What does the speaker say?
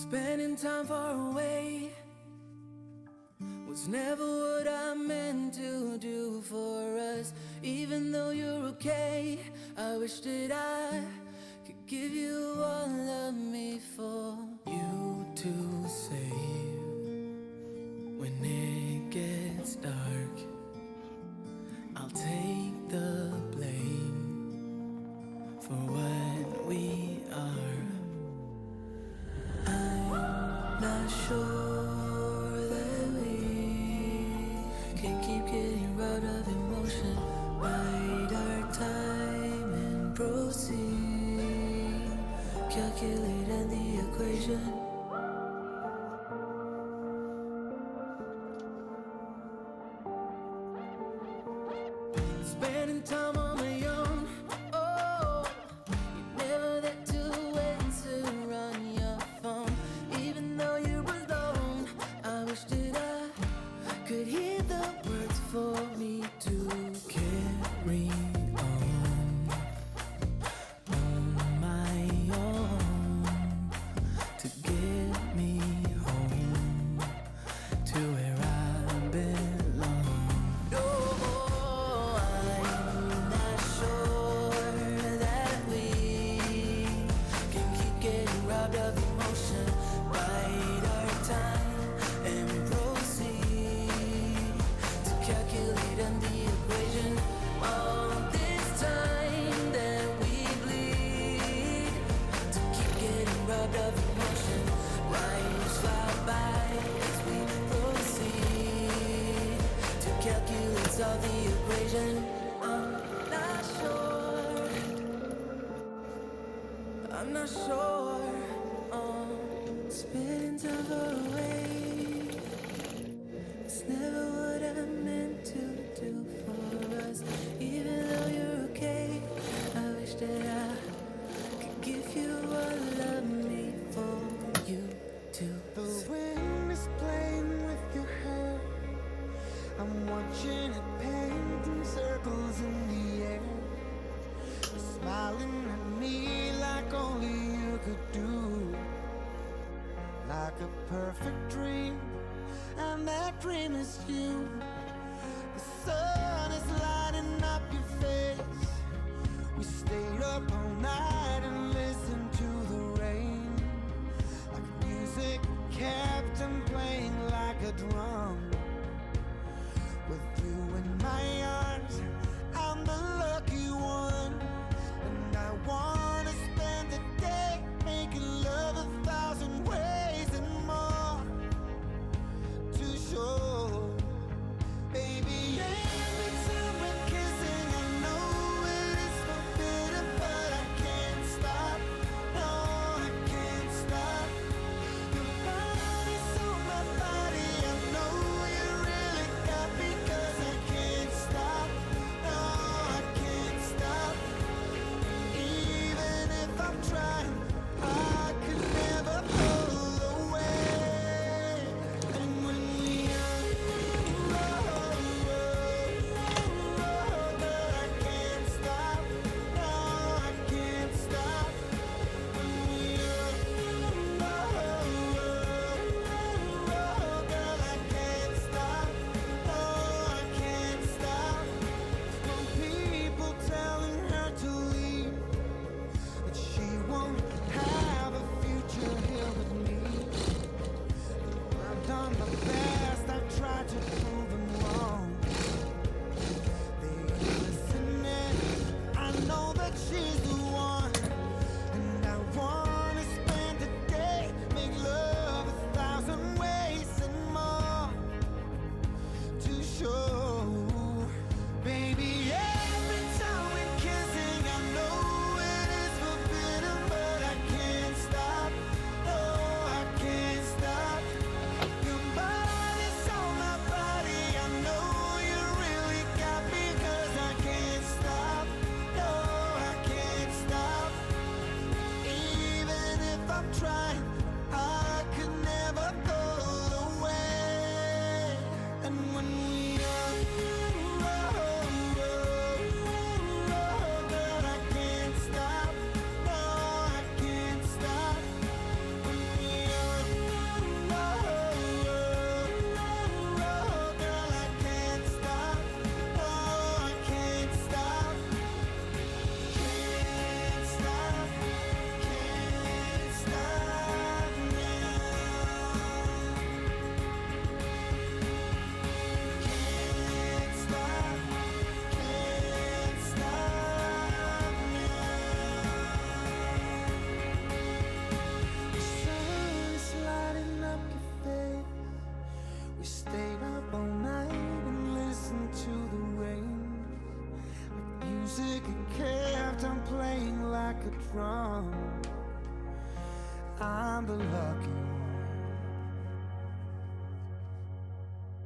Spending time far away was never what I meant to do for us. Even though you're okay, I wish that I could give you all of me for you to save. When it gets dark, I'll take the blame for what we are. I'm not sure that we can keep getting robbed of emotion. Bide our time and proceed. Calculate in the equation. Spending time on my own. Oh, you never there to answer on your phone. Even though you're alone, I wish that I could hear the words for me to carry on my own, to get me home to where I belong. No, I'm not sure that we can keep getting robbed of emotion. Bide our time and proceed to calculate on the equation. All this time that we bleed to keep getting robbed of emotion. Lives fly by as we proceed to calculate all the equation. I'm not sure. I'm not sure. Spending time far away. It's never what I meant to do for us. Even though you're okay, I wish that I could give you all of me for you to. The wind is playing with your hair. I'm watching it painting circles in the air. You're smiling at me like only you could do. Like a perfect dream, and that dream is you. The sun is lighting up your face. We stayed up all night and listened to the rain. Like music kept on playing like a drum. With you in my arms, I'm the lucky one. And I wanna spend the day making love 1,000 ways and more to show. Baby, every time we're kissing, I know it is forbidden, but I can't stop. No, I can't stop. Your body's on my body, I know music it kept on playing like a drum. I'm the lucky one.